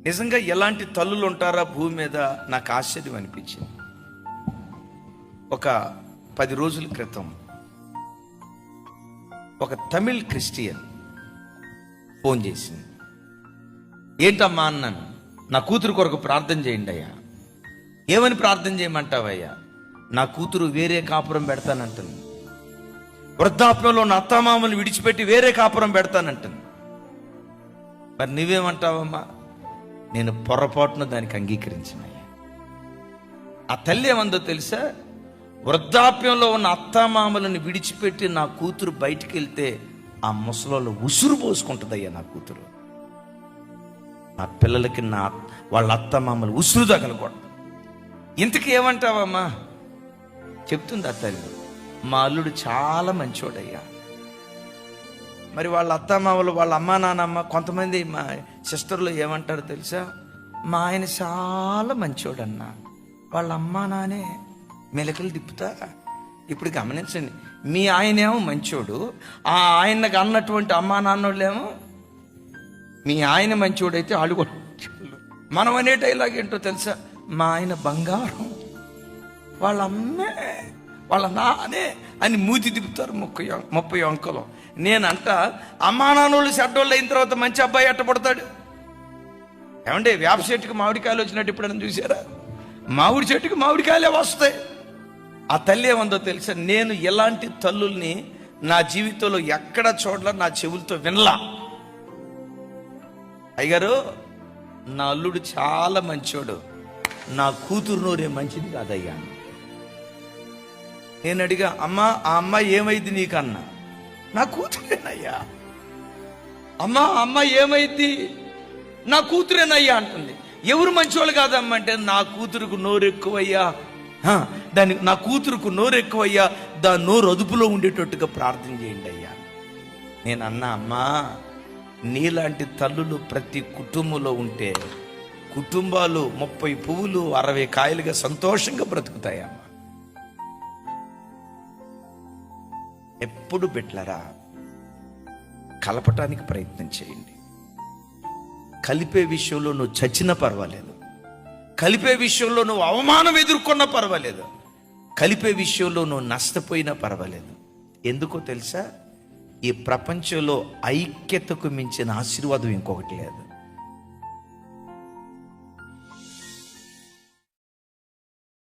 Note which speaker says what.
Speaker 1: నిజంగా ఎలాంటి తల్లులు ఉంటారా భూమి మీద నాకు ఆశ్చర్యం అనిపించింది. ఒక 10 రోజుల క్రితం ఒక తమిళ్ క్రిస్టియన్ ఫోన్ చేసింది. ఏంటమ్మా అన్నాను, నా కూతురు కొరకు ప్రార్థన చేయండి అయ్యా. ఏమని ప్రార్థన చేయమంటావయ్యా? నా కూతురు వేరే కాపురం పెడతానంటుంది. వృద్ధాప్యంలో నా అత్తమామలు విడిచిపెట్టి వేరే కాపురం పెడతానంటుంది. మరి నువ్వేమంటావమ్మా? నేను పొరపాటున దానికి అంగీకరించినయ్యా. ఆ తల్లి ఏమందో తెలుసా? వృద్ధాప్యంలో ఉన్న అత్తమామలను విడిచిపెట్టి నా కూతురు బయటికి వెళ్తే ఆ ముసలోళ్ళు ఉసురు పోసుకుంటుందయ్యా నా కూతురు. నా పిల్లలకి వాళ్ళ అత్తమామలు ఉసురు తగలకూడదు. ఇంతకీ ఏమంటావమ్మా? చెప్తుంది ఆ తల్లి, మా అల్లుడు చాలా మంచోడయ్యా. మరి వాళ్ళ అత్తమామలు, వాళ్ళ అమ్మా నాన్నమ్మ, కొంతమంది మా సిస్టర్లు ఏమంటారు తెలుసా? మా ఆయన చాలా మంచోడన్నా, వాళ్ళ అమ్మా నానే మెలకలు తిప్పుతా. ఇప్పుడు గమనించండి, మీ ఆయనేమో మంచోడు, ఆ ఆయనకు అన్నటువంటి అమ్మా నాన్నోళ్ళేమో మీ ఆయన మంచోడైతే వాళ్ళు కూడా. మనం అనే డైలాగ్ ఏంటో తెలుసా? మా ఆయన బంగారం, వాళ్ళ అమ్మే వాళ్ళ నానే అని మూతి తిప్పుతారు 30 అంకలు. నేనంట, అమ్మా నాన్నోళ్ళు చెడ్డోళ్ళు అయిన తర్వాత మంచి అబ్బాయి ఎట్టపడతాడు? ఏమంటే వేప చెట్టుకి మామిడికాయలు వచ్చినట్టు ఎప్పుడైనా చూసారా? మామిడి చెట్టుకి మామిడికాయలే వస్తాయి. ఆ తల్లి ఏమందో తెలుసా? నేను ఎలాంటి తల్లుల్ని నా జీవితంలో ఎక్కడ చూడలా, నా చెవులతో వినలా. అయ్యగారు, నా అల్లుడు చాలా మంచోడు, నా కూతురు నోరే మంచిది కాదయ్యా. నేను అడిగా, అమ్మా ఆ అమ్మాయి ఏమైంది నీకన్నా? నా కూతురేనయ్యా. అమ్మా ఆ అమ్మాయి ఏమైంది? నా కూతురేనయ్యా అంటుంది. ఎవరు మంచోళ్ళు కాదమ్మా అంటే, నా కూతురుకు నోరు ఎక్కువయ్యా, దానికి నా కూతురుకు నోరు ఎక్కువయ్యా, దాని నోరు అదుపులో ఉండేటట్టుగా ప్రార్థన చేయండి అయ్యా. నేను అన్నా, అమ్మా నీలాంటి తల్లులు ప్రతి కుటుంబంలో ఉంటే కుటుంబాలు 30 పువ్వులు 60 కాయలుగా సంతోషంగా బ్రతుకుతాయమ్మా. ఎప్పుడు బిడ్డలారా కలపటానికి ప్రయత్నం చేయండి. కలిపే విషయంలో నువ్వు చచ్చినా పర్వాలేదు, కలిపే విషయంలో నువ్వు అవమానం ఎదుర్కొన్నా పర్వాలేదు, కలిపే విషయంలో నువ్వు నష్టపోయినా పర్వాలేదు. ఎందుకో తెలుసా? ఈ ప్రపంచంలో ఐక్యతకు మించిన ఆశీర్వాదం ఇంకొకటి లేదు.